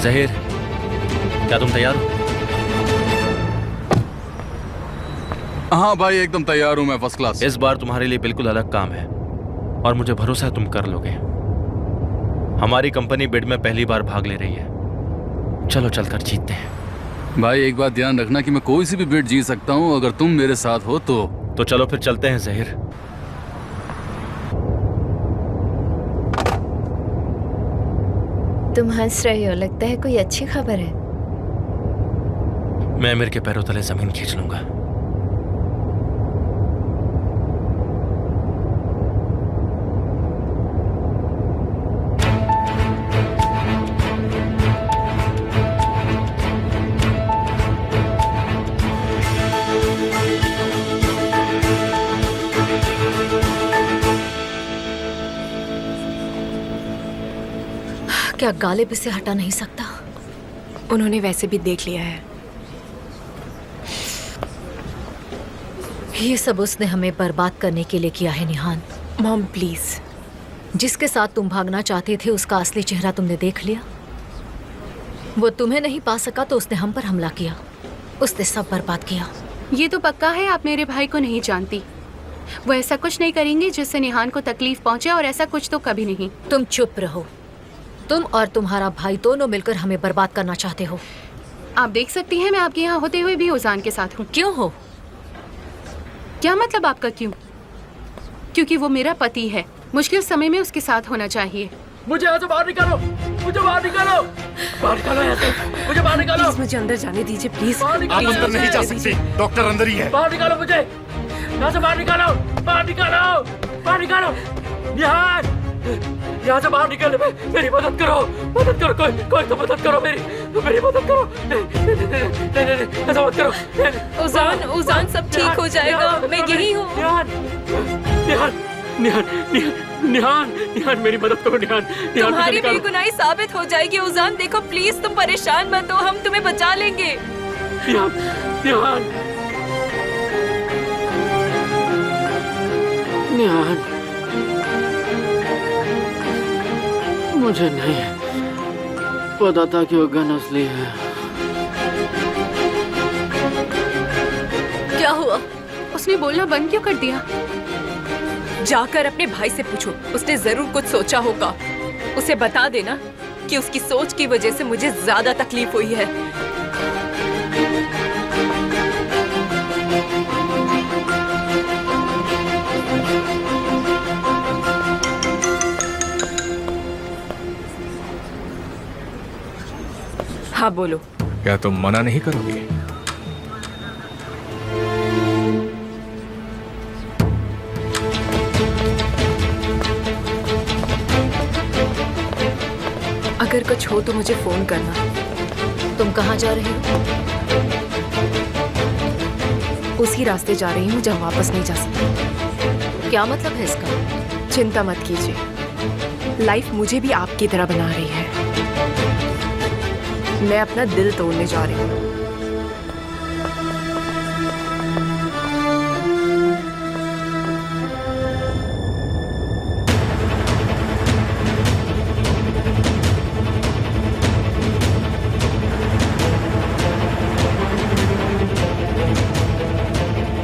जहीर, क्या तुम तैयार हो? हाँ भाई, एकदम तैयार हूँ मैं, फर्स्ट क्लास। इस बार तुम्हारे लिए बिल्कुल अलग काम है और मुझे भरोसा है तुम कर लोगे। हमारी कंपनी बिड में पहली बार भाग ले रही है। चलो चलकर जीतते हैं। भाई एक बात ध्यान रखना कि मैं कोई सी भी बिड जीत सकता हूँ अगर तुम मेरे साथ हो तो चलो फिर चलते हैं जहीर। तुम हंस रहे हो, लगता है कोई अच्छी खबर है। मैं आमिर के पैरों तले जमीन खींच लूंगा। क्या गालिब इसे हटा नहीं सकता? उन्होंने वैसे भी देख लिया है। ये सब उसने हमें बर्बाद करने के लिए किया है निहान। Mom please. जिसके साथ तुम भागना चाहते थे उसका असली चेहरा तुमने देख लिया। वो तुम्हें नहीं पा सका तो उसने हम पर हमला किया। उसने सब बर्बाद किया। ये तो पक्का है आप मेरे भाई को नहीं जानती। वो ऐसा कुछ नहीं करेंगे जिससे निहान को तकलीफ पहुंचे, और ऐसा कुछ तो कभी नहीं। तुम चुप रहो। तुम और तुम्हारा भाई दोनों मिलकर हमें बर्बाद करना चाहते हो। आप देख सकती हैं मैं आपके यहाँ होते हुए भी उजान के साथ हूँ। क्यों हो? क्या मतलब आपका क्यों? क्योंकि वो मेरा पति है। मुश्किल समय में उसके साथ होना चाहिए। मुझे यहाँ से बाहर निकालो, मुझे बाहर निकालो, बाहर निकालो यहाँ से, मुझे बाहर निकालो। प्लीज मुझे अंदर जाने दीजिए प्लीज। आप अंदर नहीं जा सकते, डॉक्टर अंदर ही है। बाहर निकालो मुझे, यहाँ से बाहर निकालो, बाहर निकालो, बाहर निकालो। निहान, यहाँ से बाहर निकलने में मेरी मदद करो, मदद करो, कोई तो मदद करो, मेरी मदद करो। नहीं, ऐसा मत करो। उजान सब ठीक हो जाएगा, मैं यही हूँ। निहान मेरी मदद करो। निहान तुम्हारी बेगुनाही साबित हो जाएगी। उजान देखो प्लीज, तुम परेशान मत हो, हम तुम्हें बचा लेंगे। निहान, मुझे नहीं पता था कि वो गन असली है। क्या हुआ? उसने बोलना बंद क्यों कर दिया? जाकर अपने भाई से पूछो, उसने जरूर कुछ सोचा होगा। उसे बता देना कि उसकी सोच की वजह से मुझे ज्यादा तकलीफ हुई है। हाँ बोलो। क्या तुम मना नहीं करोगे? अगर कुछ हो तो मुझे फोन करना। तुम कहाँ जा रहे हो? उसी रास्ते जा रही हूँ जहाँ वापस नहीं जा सकती। क्या मतलब है इसका? चिंता मत कीजिए, लाइफ मुझे भी आपकी तरह बना रही है। मैं अपना दिल तोड़ने जा रही हूँ।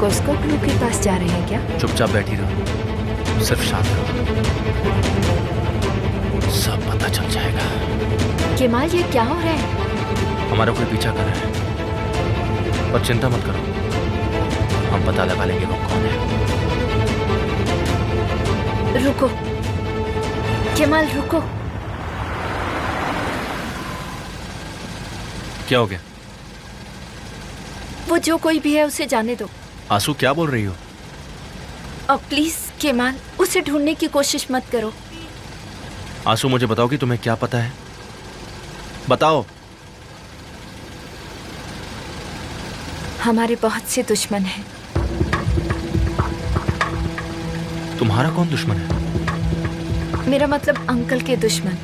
कॉस्को क्लू के पास जा रहे हैं क्या? चुपचाप बैठी रहो, सिर्फ शांत रहो, सब पता चल जाएगा। केमाल, ये क्या हो रहा है? हमारा कोई पीछा कर रहा है, पर चिंता मत करो, हम पता लगा लेंगे वो कौन है। रुको केमाल, रुको। क्या हो गया? वो जो कोई भी है उसे जाने दो। आंसू, क्या बोल रही हो? और प्लीज केमाल, उसे ढूंढने की कोशिश मत करो। आंसू, मुझे बताओ कि तुम्हें क्या पता है, बताओ। हमारे बहुत से दुश्मन हैं। तुम्हारा कौन दुश्मन है? मेरा मतलब अंकल के दुश्मन।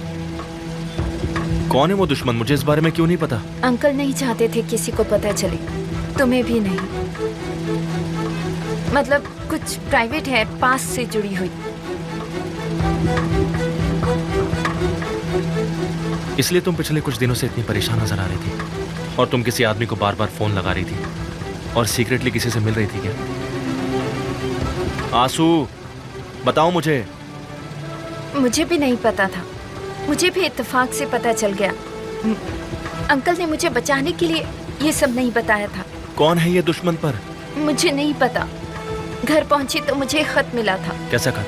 कौन है वो दुश्मन? मुझे इस बारे में क्यों नहीं पता? अंकल नहीं चाहते थे किसी को पता चले, तुम्हें भी नहीं। मतलब कुछ प्राइवेट है, पास से जुड़ी हुई। इसलिए तुम पिछले कुछ दिनों से इतनी परेशान नजर आ रही थी और तुम किसी आदमी को बार बार फोन लगा रही थी और सीक्रेटली किसी से मिल रही थी क्या? आंसू, बताओ मुझे। मुझे भी नहीं पता था, मुझे भी इत्तेफाक से पता चल गया। अंकल ने मुझे बचाने के लिए ये सब नहीं बताया था। कौन है ये दुश्मन पर? मुझे नहीं पता। घर पहुंची तो मुझे खत मिला था। कैसा खत?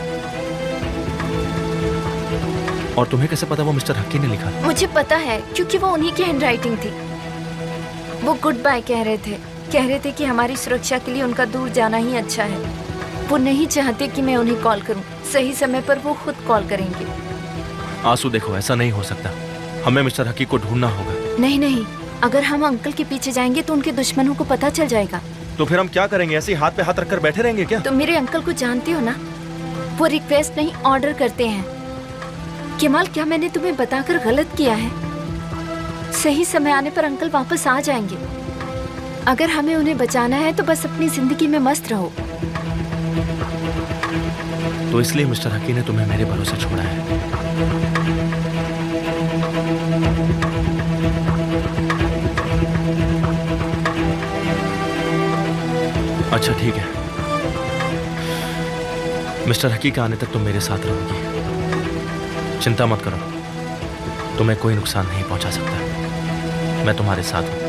और तुम्हें कैसे पता वो मिस्टर हक्की ने लिखा? मुझे पता है क्योंकि वो उन्हीं की हैंडराइटिंग थी। वो गुड बाय कह रहे थे कि हमारी सुरक्षा के लिए उनका दूर जाना ही अच्छा है। वो नहीं चाहते कि मैं उन्हें कॉल करूं। सही समय पर वो खुद कॉल करेंगे। आंसू देखो, ऐसा नहीं हो सकता। हमें मिस्टर हक्की को ढूंढना होगा। नहीं, अगर हम अंकल के पीछे जाएंगे तो उनके दुश्मनों को पता चल जाएगा। तो फिर हम क्या करेंगे? ऐसे ही हाथ पे हाथ रखकर बैठे रहेंगे क्या? तुम मेरे अंकल को जानते हो ना, वो रिक्वेस्ट नहीं ऑर्डर करते हैं। केमाल, क्या मैंने तुम्हें बताकर गलत किया है? सही समय आने पर अंकल वापस आ जाएंगे। अगर हमें उन्हें बचाना है तो बस अपनी जिंदगी में मस्त रहो। तो इसलिए मिस्टर हक्की ने तुम्हें मेरे भरोसे छोड़ा है। अच्छा ठीक है, मिस्टर हक्की के आने तक तुम मेरे साथ रहोगी। चिंता मत करो, तुम्हें कोई नुकसान नहीं पहुंचा सकता। मैं तुम्हारे साथ हूं।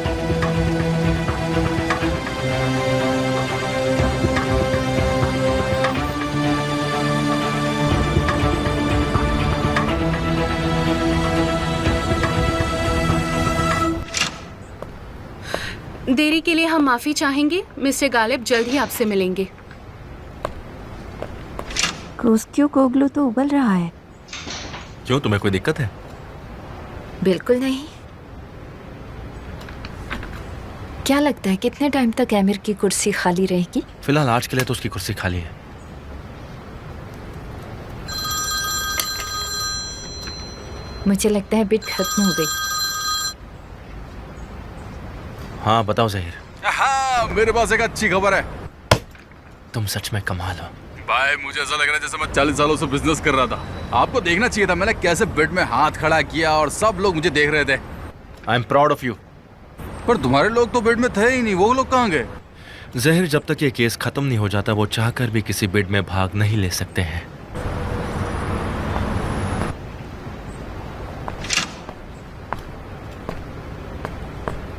देरी के लिए हम माफी चाहेंगे। मिस्टर गालिब जल्द ही आपसे मिलेंगे। क्रोस्क्यो कोगलू तो उबल रहा है। क्यों, तुम्हें कोई दिक्कत है? बिल्कुल नहीं। क्या लगता है कितने टाइम तक एमिर की कुर्सी खाली रहेगी? फिलहाल आज के लिए तो उसकी कुर्सी खाली है। मुझे लगता है बिट खत्म हो गई। हाँ बताओ जहीर। हाँ, मेरे पास एक अच्छी खबर है। तुम सच में कमाल हो भाई। मुझे ऐसा लग रहा है जैसे मैं 40 सालों से बिजनेस कर रहा था। आपको देखना चाहिए था मैंने कैसे बेड में हाथ खड़ा किया और सब लोग मुझे देख रहे थे। I am proud of you. पर तुम्हारे लोग तो बेड में थे ही नहीं। वो लोग कहाँ गए? जहीर, जब तक ये केस खत्म नहीं हो जाता वो चाहकर भी किसी बेड में भाग नहीं ले सकते हैं।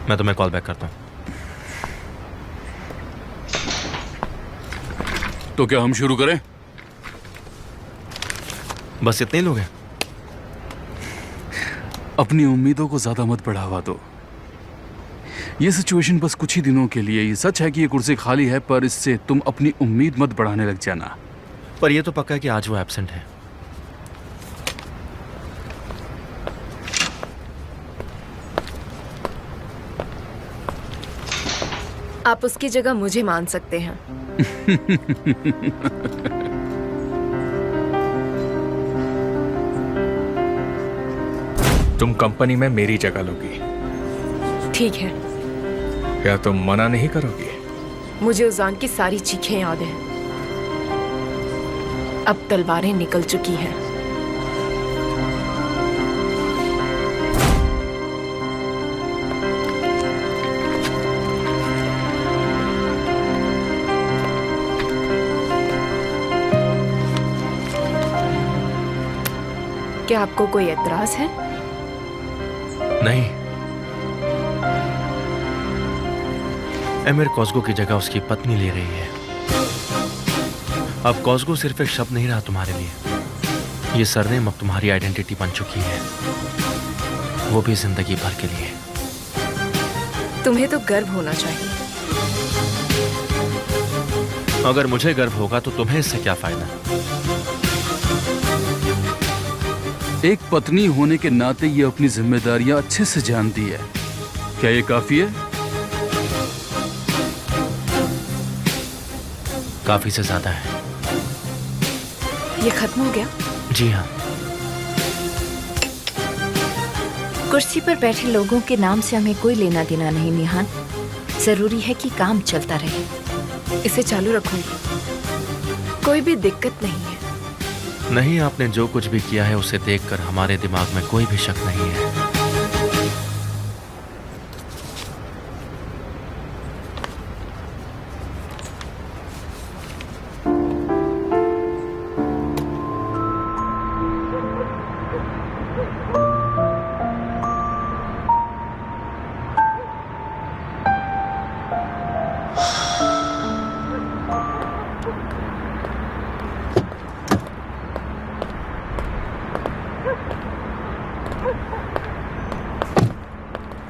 मैं तुम्हें कॉल बैक करता हूं। तो क्या हम शुरू करें? बस इतने ही लोग हैं? अपनी उम्मीदों को ज्यादा मत बढ़ावा दो। ये सिचुएशन बस कुछ ही दिनों के लिए। ये सच है कि ये कुर्सी खाली है, पर इससे तुम अपनी उम्मीद मत बढ़ाने लग जाना। पर यह तो पक्का है कि आज वो एब्सेंट है। आप उसकी जगह मुझे मान सकते हैं। तुम कंपनी में मेरी जगह लोगी, ठीक है। या तुम मना नहीं करोगी? मुझे उजान की सारी चीखें याद हैं। अब तलवारें निकल चुकी हैं। क्या आपको कोई एतराज है? नहीं, एमिर कॉस्गो की जगह उसकी पत्नी ले रही है। अब कॉस्गो सिर्फ एक शब्द नहीं रहा तुम्हारे लिए। ये सरनेम अब तुम्हारी आइडेंटिटी बन चुकी है, वो भी जिंदगी भर के लिए। तुम्हें तो गर्व होना चाहिए। अगर मुझे गर्व होगा तो तुम्हें इससे क्या फायदा? एक पत्नी होने के नाते ये अपनी जिम्मेदारियां अच्छे से जानती है। क्या ये काफी है? काफी से ज्यादा है। ये खत्म हो गया? जी हाँ। कुर्सी पर बैठे लोगों के नाम से हमें कोई लेना देना नहीं निहान। जरूरी है कि काम चलता रहे। इसे चालू रखूंगी, कोई भी दिक्कत नहीं है। नहीं, आपने जो कुछ भी किया है उसे देखकर हमारे दिमाग में कोई भी शक नहीं है।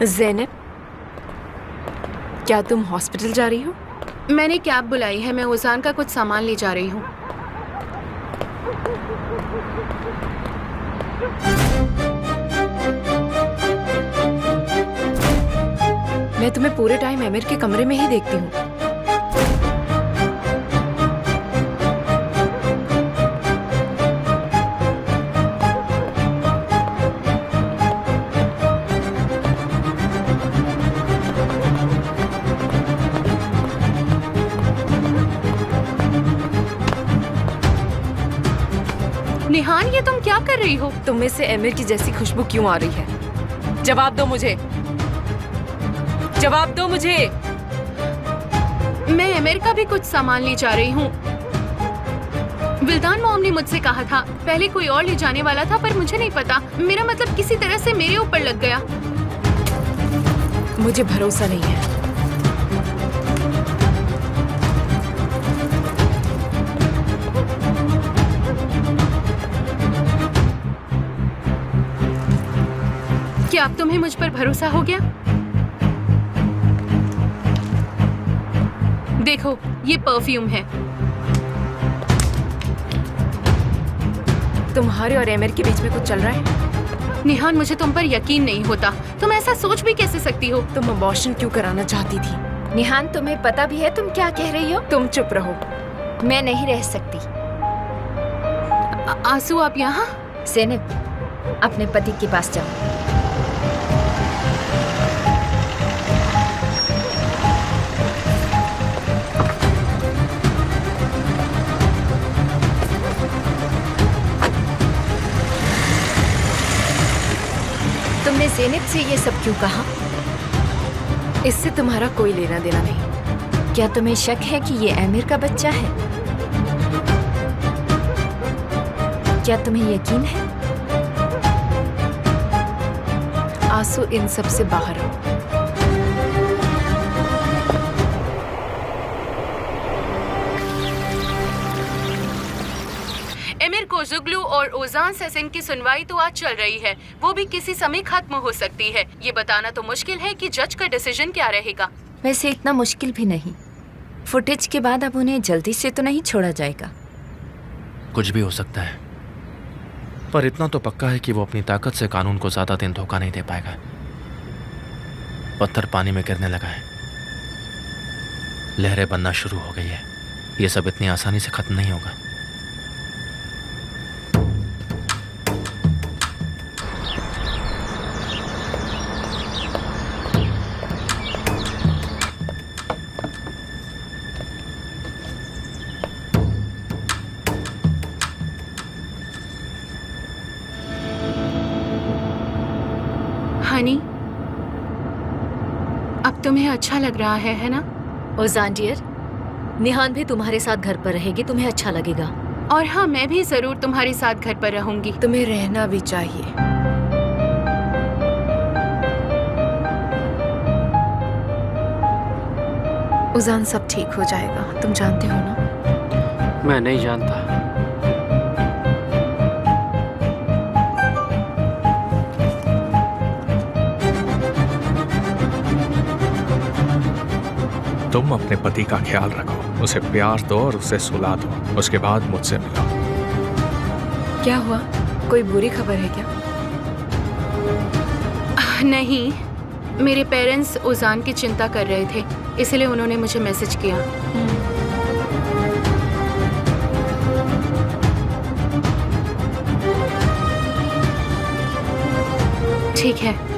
ज़ैनब, क्या तुम हॉस्पिटल जा रही हो? मैंने कैब बुलाई है, मैं उजान का कुछ सामान ले जा रही हूँ। मैं तुम्हें पूरे टाइम एमिर के कमरे में ही देखती हूँ। निहान, ये तुम क्या कर रही हो? तुम में से एमिर की जैसी खुशबू क्यों आ रही है? जवाब दो मुझे, जवाब दो मुझे। मैं एमिर का भी कुछ सामान ले जा रही हूँ। विल्दान मॉम ने मुझसे कहा था, पहले कोई और ले जाने वाला था पर मुझे नहीं पता, मेरा मतलब किसी तरह से मेरे ऊपर लग गया। मुझे भरोसा नहीं है। क्या अब तुम्हें मुझ पर भरोसा हो गया? देखो, ये परफ्यूम है। तुम्हारे और एमिर के बीच में कुछ चल रहा है? निहान, मुझे तुम पर यकीन नहीं होता। तुम ऐसा सोच भी कैसे सकती हो? तुम अबॉर्शन क्यों कराना चाहती थी? निहान, तुम्हें पता भी है तुम क्या कह रही हो? तुम चुप रहो। मैं नहीं रह सकती। आंसू, आप यहाँ? ज़ैनब, अपने पति के पास जाओ। तुमने ज़ैनब से ये सब क्यों कहा? इससे तुम्हारा कोई लेना देना नहीं। क्या तुम्हें शक है कि ये एमिर का बच्चा है? क्या तुम्हें यकीन है? आंसू, इन सब से बाहर हो। एमिर कोज़ोग्लू और ओजान सेसन की सुनवाई तो आज चल रही है, वो भी किसी समय खत्म हो सकती है। ये बताना तो मुश्किल है कि जज का डिसीजन क्या रहेगा। वैसे इतना मुश्किल भी नहीं। फुटेज के बाद अब उन्हें जल्दी से तो नहीं छोड़ा जाएगा। कुछ भी हो सकता है, पर इतना तो पक्का है कि वो अपनी ताकत से कानून को ज्यादा दिन धोखा नहीं दे पाएगा। पत्थर पानी में गिरने लगा है, लहरें बनना शुरू हो गई है। ये सब इतनी आसानी से खत्म नहीं होगा। हनी, अब तुम्हें अच्छा लग रहा है ना? ओजान डियर, निहान भी तुम्हारे साथ घर पर रहेगी, तुम्हें अच्छा लगेगा। और हाँ, मैं भी जरूर तुम्हारे साथ घर पर रहूंगी। तुम्हें रहना भी चाहिए। उजान, सब ठीक हो जाएगा, तुम जानते हो ना? मैं नहीं जानता। तुम अपने पति का ख्याल रखो, उसे प्यार दो और उसे सुला दो। उसके बाद मुझसे मिलो। क्या हुआ? कोई बुरी खबर है क्या? नहीं, मेरे पेरेंट्स उजान की चिंता कर रहे थे, इसलिए उन्होंने मुझे मैसेज किया। ठीक है।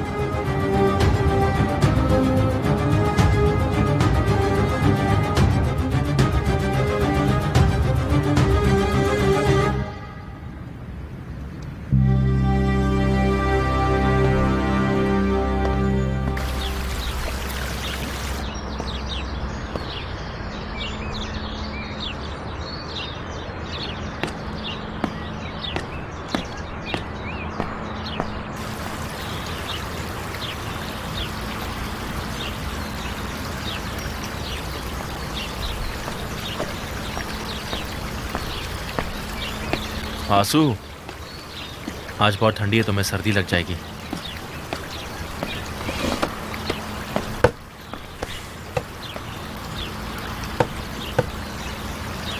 आंसू, आज बहुत ठंडी है, तुम्हें सर्दी लग जाएगी।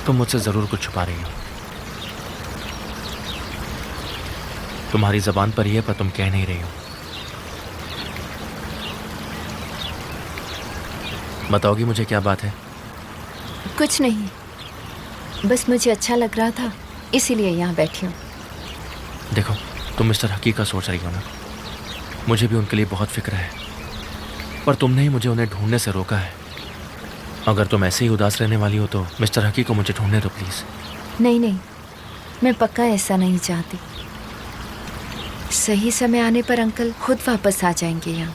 तुम मुझसे जरूर कुछ छुपा रही हो। तुम्हारी जबान पर ही है, पर तुम कह नहीं रही हो। बताओगी मुझे क्या बात है? कुछ नहीं, बस मुझे अच्छा लग रहा था इसीलिए यहाँ बैठी हूँ। देखो, तुम मिस्टर हकी का सोच रही हो ना, मुझे भी उनके लिए बहुत फिक्र है, पर तुमने ही मुझे उन्हें ढूंढने से रोका है। अगर तुम ऐसे ही उदास रहने वाली हो तो मिस्टर हकी को मुझे ढूंढने दो प्लीज। नहीं नहीं, मैं पक्का ऐसा नहीं चाहती। सही समय आने पर अंकल खुद वापस आ जाएंगे यहाँ।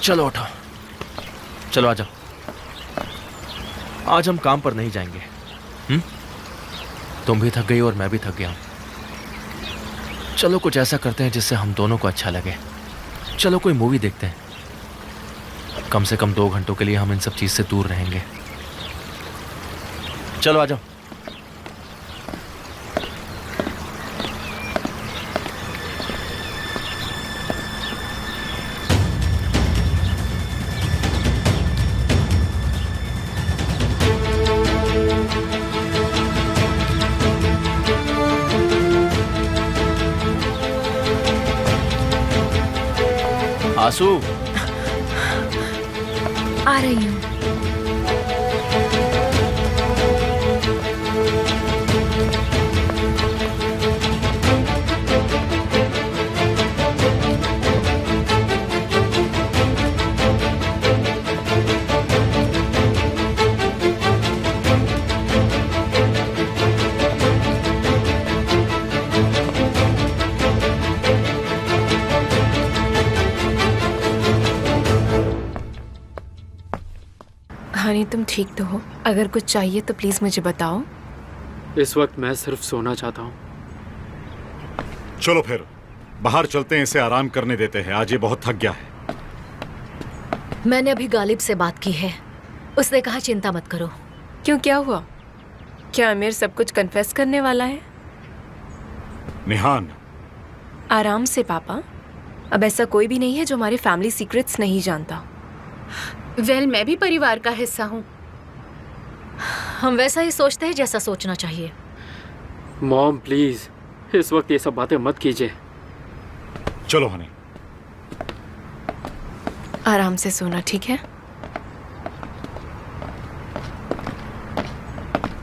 चलो उठो, चलो आ जाओ। आज हम काम पर नहीं जाएंगे। तुम भी थक गई और मैं भी थक गया हूं। चलो कुछ ऐसा करते हैं जिससे हम दोनों को अच्छा लगे। चलो कोई मूवी देखते हैं। कम से कम 2 घंटों के लिए हम इन सब चीज से दूर रहेंगे। चलो आ जाओ। आंसू, आ रही हूँ। हानि, तुम ठीक तो हो? अगर कुछ चाहिए तो प्लीज मुझे बताओ। इस वक्त मैं सिर्फ सोना चाहता हूँ। चलो फिर बाहर चलते हैं, इसे आराम करने देते हैं। आज ये बहुत थक गया है। मैंने अभी गालिब से बात की है, उसने कहा चिंता मत करो। क्यों, क्या हुआ? क्या आमिर सब कुछ कन्फेस करने वाला है? निहान, आराम से पापा, अब ऐसा कोई भी नहीं है जो हमारे फैमिली सीक्रेट्स नहीं जानता। वेल, मैं भी परिवार का हिस्सा हूँ। हम वैसा ही सोचते हैं जैसा सोचना चाहिए। मॉम प्लीज, इस वक्त ये सब बातें मत कीजिए। चलो हनी। आराम से सोना, ठीक है?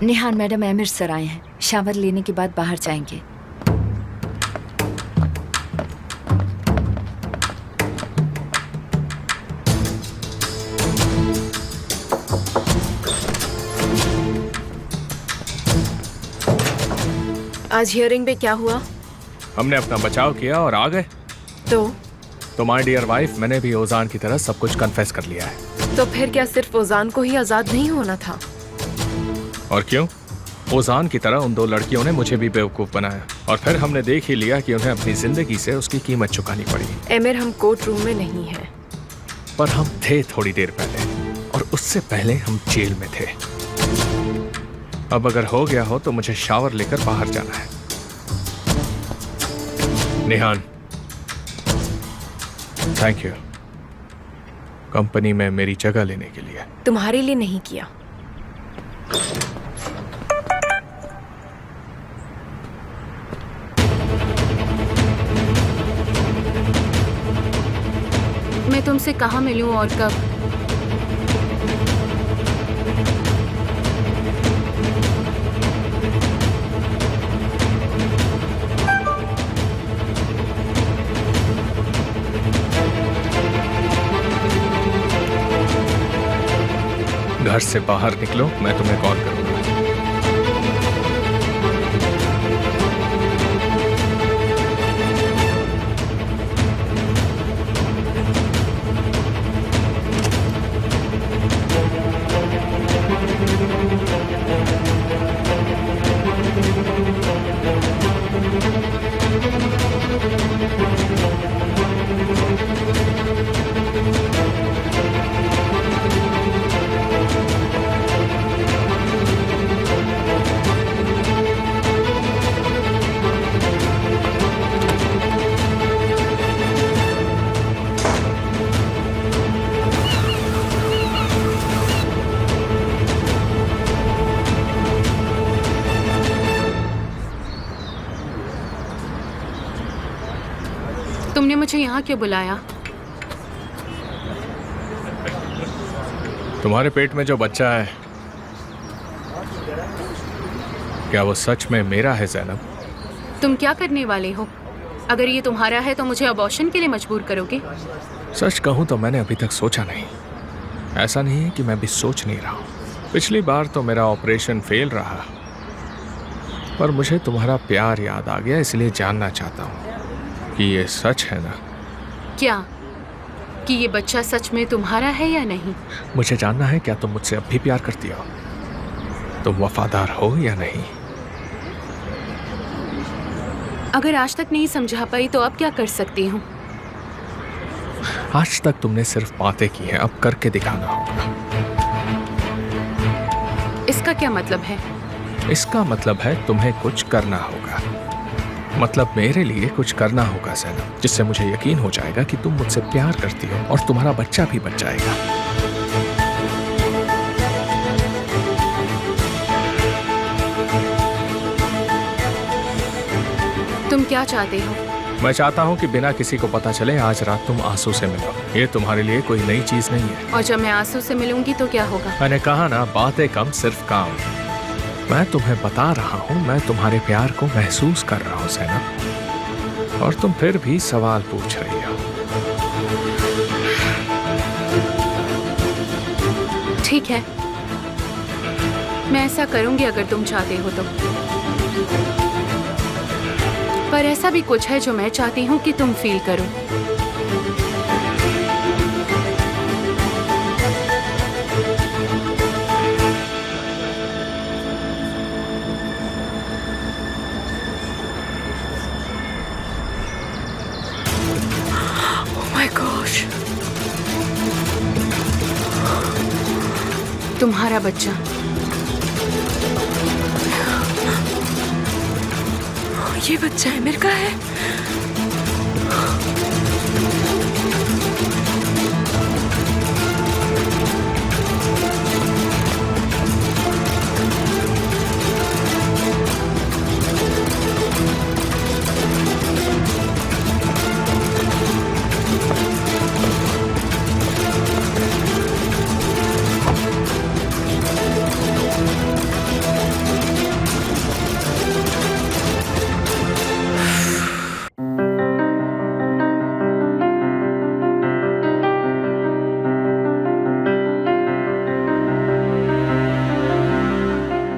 निहान मैडम आमिर सर आए हैं, शावर लेने के बाद बाहर जाएंगे। आज हियरिंग पे क्या हुआ? हमने अपना बचाव किया और आ गए। तो माय डियर वाइफ, मैंने भी ओजान की तरह सब कुछ कन्फेस कर लिया है। तो फिर क्या सिर्फ ओजान को ही आजाद नहीं होना था? और क्यों? ओजान की तरह उन 2 लड़कियों ने मुझे भी बेवकूफ बनाया, और फिर हमने देख ही लिया कि उन्हें अपनी जिंदगी से उसकी कीमत चुकानी पड़ी। एमिर, हम कोर्ट रूम में नहीं हैं। पर हम थे थोड़ी देर पहले, और उससे पहले हम जेल में थे। अब अगर हो गया हो तो मुझे शावर लेकर बाहर जाना है। निहान, थैंक यू कंपनी में मेरी जगह लेने के लिए। तुम्हारे लिए नहीं किया। मैं तुमसे कहाँ मिलूं और कब? घर से बाहर निकलो, मैं तुम्हें कॉल करूंगा। तुमने मुझे यहाँ क्यों बुलाया? तुम्हारे पेट में जो बच्चा है, क्या वो सच में मेरा है ज़ैनब? तुम क्या करने वाले हो? अगर ये तुम्हारा है तो मुझे अबॉर्शन के लिए मजबूर करोगे? सच कहूँ तो मैंने अभी तक सोचा नहीं। ऐसा नहीं है कि मैं भी सोच नहीं रहा हूँ। पिछली बार तो मेरा ऑपरेशन फेल रहा, पर मुझे तुम्हारा प्यार याद आ गया, इसलिए जानना चाहता हूँ कि ये सच है ना? क्या कि ये बच्चा सच में तुम्हारा है या नहीं? मुझे जानना है क्या तुम मुझसे अब भी प्यार करती हो? तुम वफादार हो या नहीं? अगर आज तक नहीं समझा पाई तो अब क्या कर सकती हूँ? आज तक तुमने सिर्फ बातें की हैं, अब करके दिखाना होगा। इसका क्या मतलब है? इसका मतलब है तुम्हें कुछ करना होगा। मतलब मेरे लिए कुछ करना होगा ज़ैनब, जिससे मुझे यकीन हो जाएगा कि तुम मुझसे प्यार करती हो और तुम्हारा बच्चा भी बच जाएगा। तुम क्या चाहते हो? मैं चाहता हूँ कि बिना किसी को पता चले आज रात तुम आंसू से मिलो। ये तुम्हारे लिए कोई नई चीज नहीं है। और जब मैं आंसू से मिलूंगी तो क्या होगा? मैंने कहा ना, बातें कम सिर्फ काम। मैं तुम्हें बता रहा हूँ, मैं तुम्हारे प्यार को महसूस कर रहा हूँ ज़ैनब, और तुम फिर भी सवाल पूछ रही हो। ठीक है, मैं ऐसा करूंगी अगर तुम चाहते हो तो। पर ऐसा भी कुछ है जो मैं चाहती हूँ कि तुम फील करो। Oh my gosh! तुम्हारा बच्चा। ये बच्चा है मेरे का है।